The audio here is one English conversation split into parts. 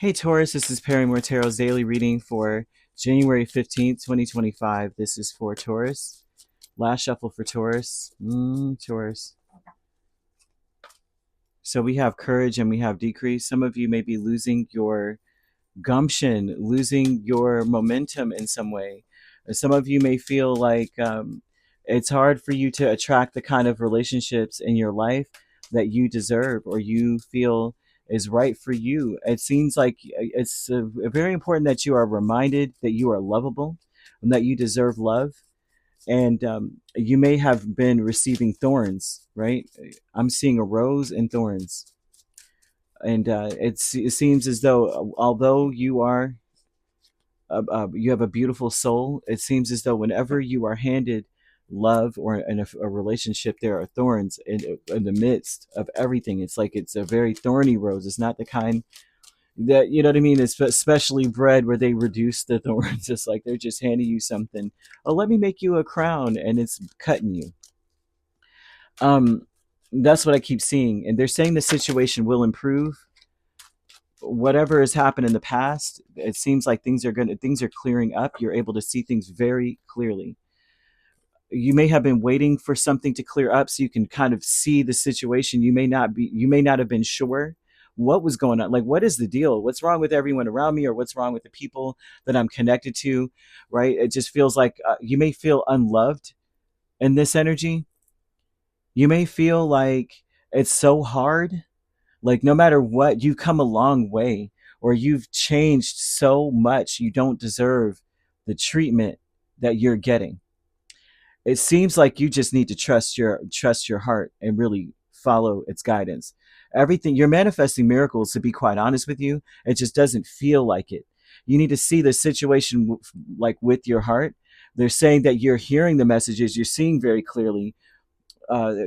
Hey Taurus, this is Perrymore Tarot's daily reading for January 15th, 2025. This is for Taurus. Last shuffle for Taurus. Taurus. So we have courage and we have decrease. Some of you may be losing your gumption, losing your momentum in some way. Some of you may feel like it's hard for you to attract the kind of relationships in your life that you deserve or you feel is right for you. It seems like it's very important that you are reminded that you are lovable and that you deserve love. And you may have been receiving thorns, right? I'm seeing a rose and thorns, and it seems as though although you have a beautiful soul, it seems as though whenever you are handed love or in a relationship, there are thorns in the midst of everything. It's like it's a very thorny rose. It's not the kind that, you know what I mean, it's especially bread where they reduce the thorns. It's like they're just handing you something. Oh, let me make you a crown, and it's cutting you. um that's what I keep seeing, and they're saying the situation will improve. Whatever has happened in the past, it seems like things are clearing up. You're able to see things very clearly. You may have been waiting for something to clear up so you can kind of see the situation. You may not have been sure what was going on. Like, what is the deal? What's wrong with everyone around me, or what's wrong with the people that I'm connected to, right? It just feels like you may feel unloved in this energy. You may feel like it's so hard. Like, no matter what, you've come a long way, or you've changed so much, you don't deserve the treatment that you're getting. It seems like you just need to trust your heart and really follow its guidance. Everything you're manifesting miracles, to be quite honest with you, it just doesn't feel like it. You need to see the situation like with your heart. They're saying that you're hearing the messages, you're seeing very clearly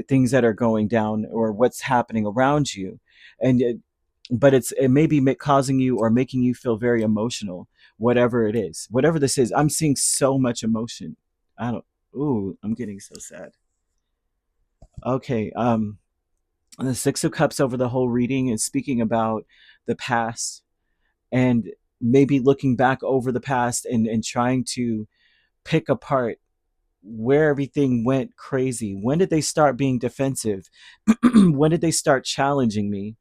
things that are going down or what's happening around you, and but it may be causing you or making you feel very emotional. Whatever it is, whatever this is, I'm seeing so much emotion. I don't. Ooh, I'm getting so sad. Okay, the Six of Cups over the whole reading is speaking about the past, and maybe looking back over the past and trying to pick apart where everything went crazy. When did they start being defensive? When did they start challenging me?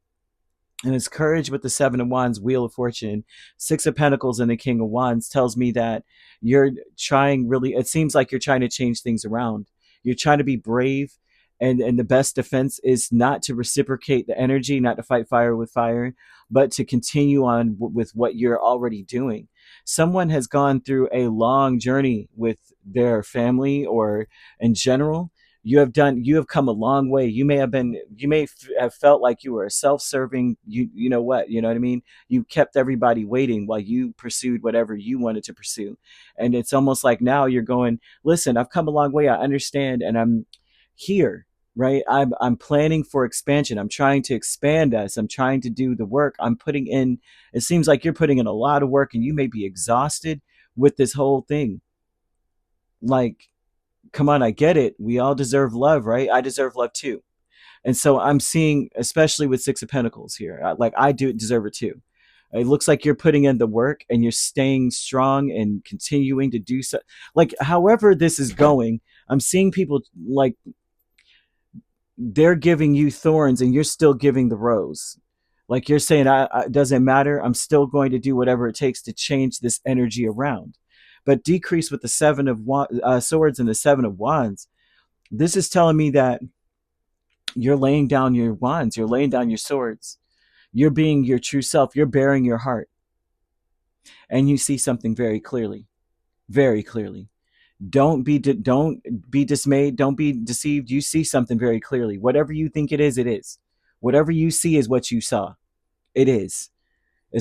And it's courage with the Seven of Wands, Wheel of Fortune, Six of Pentacles, and the King of Wands tells me that you're trying really, it seems like you're trying to change things around. You're trying to be brave. And the best defense is not to reciprocate the energy, not to fight fire with fire, but to continue on with what you're already doing. Someone has gone through a long journey with their family or in general. You have come a long way. You may have felt like you were a self-serving, you know what, you know what I mean? You kept everybody waiting while you pursued whatever you wanted to pursue. And it's almost like now you're going, listen, I've come a long way, I understand, and I'm here, right? I'm planning for expansion. I'm trying to expand us. I'm trying to do the work. I'm putting in, it seems like you're putting in a lot of work, and you may be exhausted with this whole thing. Like, come on, I get it. We all deserve love, right? I deserve love too. And so I'm seeing, especially with Six of Pentacles here, like I do deserve it too. It looks like you're putting in the work and you're staying strong and continuing to do so. Like, however this is going, I'm seeing people like they're giving you thorns and you're still giving the rose. Like, you're saying, it doesn't matter. I'm still going to do whatever it takes to change this energy around. But decrease with the Swords and the Seven of Wands. This is telling me that you're laying down your wands, you're laying down your swords, you're being your true self, you're bearing your heart, and you see something very clearly, very clearly. Don't be dismayed, don't be deceived. You see something very clearly. Whatever you think it is, it is. Whatever you see is what you saw. It is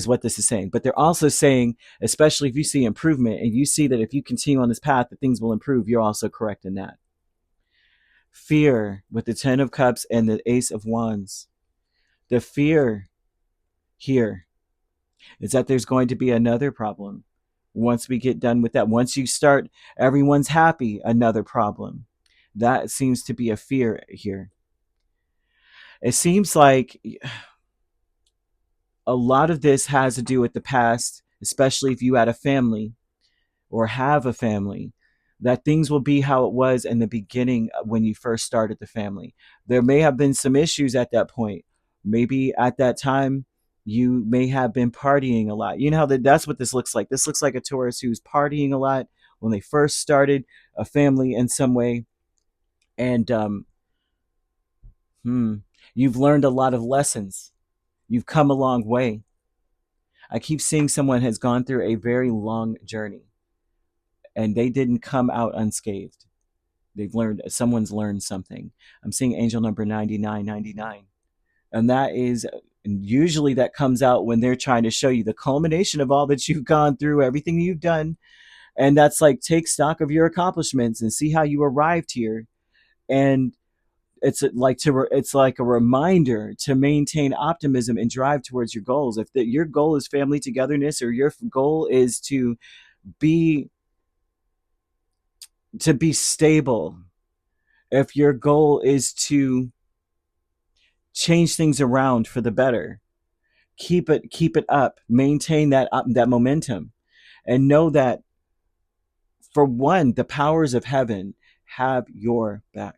what this is saying. But they're also saying, especially if you see improvement and you see that if you continue on this path that things will improve, you're also correct in that. Fear with the Ten of Cups and the Ace of Wands. The fear here is that there's going to be another problem. Once we get done with that, once you start, everyone's happy, another problem. That seems to be a fear here. It seems like a lot of this has to do with the past, especially if you had a family or have a family, that things will be how it was in the beginning when you first started the family. There may have been some issues at that point. Maybe at that time, you may have been partying a lot. You know how that's what this looks like. This looks like a Taurus who's partying a lot when they first started a family in some way. And you've learned a lot of lessons. You've come a long way. I keep seeing someone has gone through a very long journey and they didn't come out unscathed. Someone's learned something. I'm seeing angel number 9999. And that is, usually that comes out when they're trying to show you the culmination of all that you've gone through, everything you've done. And that's like, take stock of your accomplishments and see how you arrived here. And it's like a reminder to maintain optimism and drive towards your goals. If your goal is family togetherness, or your goal is be to be stable, if your goal is to change things around for the better, keep it up, maintain that momentum, and know that, for one, the powers of heaven have your back.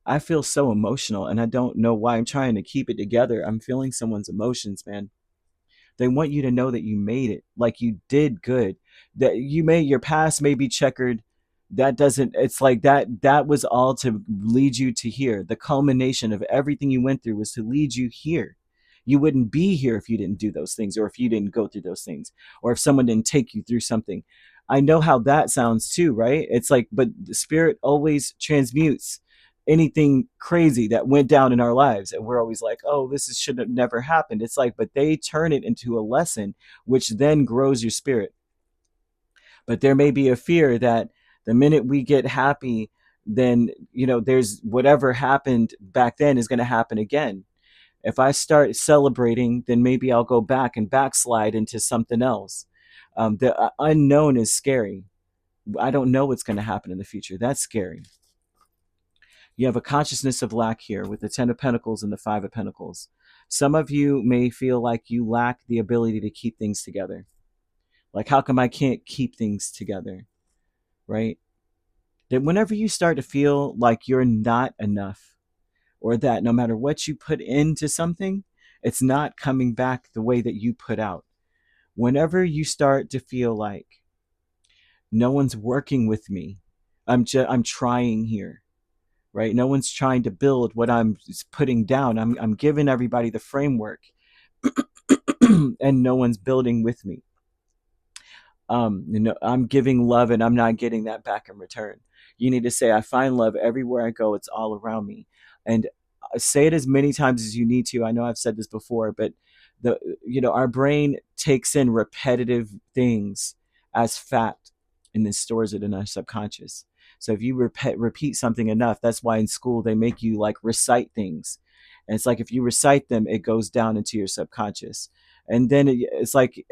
I feel so emotional, and I don't know why. I'm trying to keep it together. I'm feeling someone's emotions, man. They want you to know that you made it, like you did good, that your past may be checkered. That doesn't, it's like that was all to lead you to here. The culmination of everything you went through was to lead you here. You wouldn't be here if you didn't do those things, or if you didn't go through those things, or if someone didn't take you through something. I know how that sounds too, right? It's like, but the spirit always transmutes anything crazy that went down in our lives, and we're always like, oh, should have never happened. It's like, but they turn it into a lesson, which then grows your spirit. But there may be a fear that the minute we get happy, then there's whatever happened back then is going to happen again. If I start celebrating, then maybe I'll go back and backslide into something else. The unknown is scary. I don't know what's going to happen in the future. That's scary. You have a consciousness of lack here with the Ten of Pentacles and the Five of Pentacles. Some of you may feel like you lack the ability to keep things together. Like, how come I can't keep things together? Right? That whenever you start to feel like you're not enough, or that no matter what you put into something, it's not coming back the way that you put out. Whenever you start to feel like no one's working with me, I'm trying here. Right? No one's trying to build what I'm putting down. I'm giving everybody the framework, and no one's building with me. I'm giving love and I'm not getting that back in return. You need to say, I find love everywhere I go. It's all around me. And say it as many times as you need to. I know I've said this before, but our brain takes in repetitive things as fact, and then stores it in our subconscious. So if you repeat something enough, that's why in school they make you like recite things. And it's like, if you recite them, it goes down into your subconscious. And then it's like,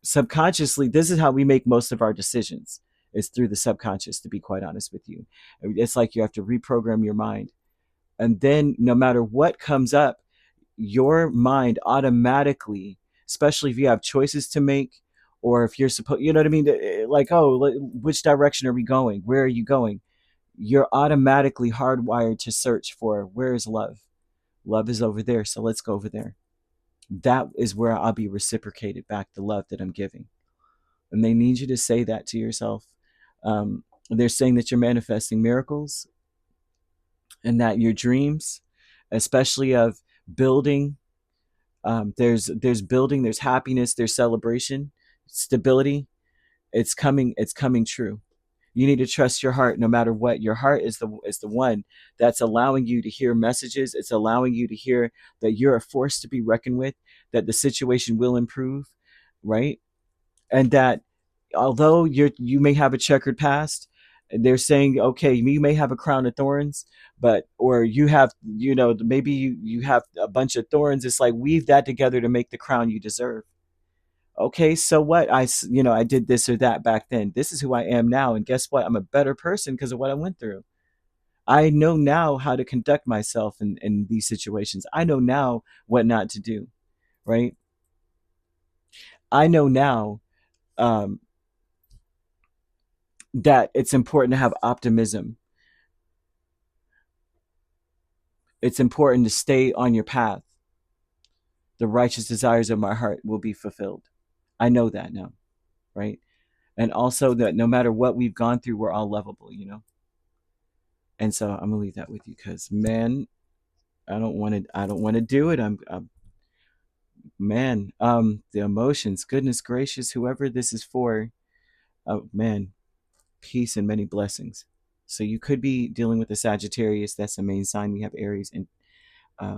subconsciously, this is how we make most of our decisions, is through the subconscious, to be quite honest with you. It's like you have to reprogram your mind. And then no matter what comes up, your mind automatically, especially if you have choices to make, or if you're supposed, you know what I mean? Like, oh, which direction are we going? Where are you going? You're automatically hardwired to search for, where is love? Love is over there, so let's go over there. That is where I'll be reciprocated back the love that I'm giving. And they need you to say that to yourself. They're saying that you're manifesting miracles, and that your dreams, especially of building, there's building, there's happiness, there's celebration, stability. It's coming true. You need to trust your heart no matter what. Your heart is the one that's allowing you to hear messages. It's allowing you to hear that you're a force to be reckoned with, that the situation will improve, right? And that although you may have a checkered past, they're saying, okay, you may have a crown of thorns, or you have, maybe you have a bunch of thorns. It's like, weave that together to make the crown you deserve. Okay, so what? I did this or that back then. This is who I am now. And guess what? I'm a better person because of what I went through. I know now how to conduct myself in these situations. I know now what not to do. right? I know now um, that it's important to have optimism. It's important to stay on your path. The righteous desires of my heart will be fulfilled. I know that now, right? And also that no matter what we've gone through, we're all lovable, you know? And so I'm gonna leave that with you because, man, I don't want to do it. Man, the emotions, goodness gracious, whoever this is for, man, peace and many blessings. So you could be dealing with a Sagittarius. That's the main sign. We have Aries and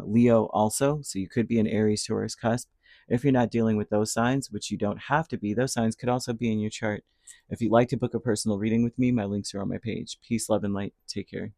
Leo also. So you could be an Aries Taurus cusp. If you're not dealing with those signs, which you don't have to be, those signs could also be in your chart. If you'd like to book a personal reading with me, my links are on my page. Peace, love, and light. Take care.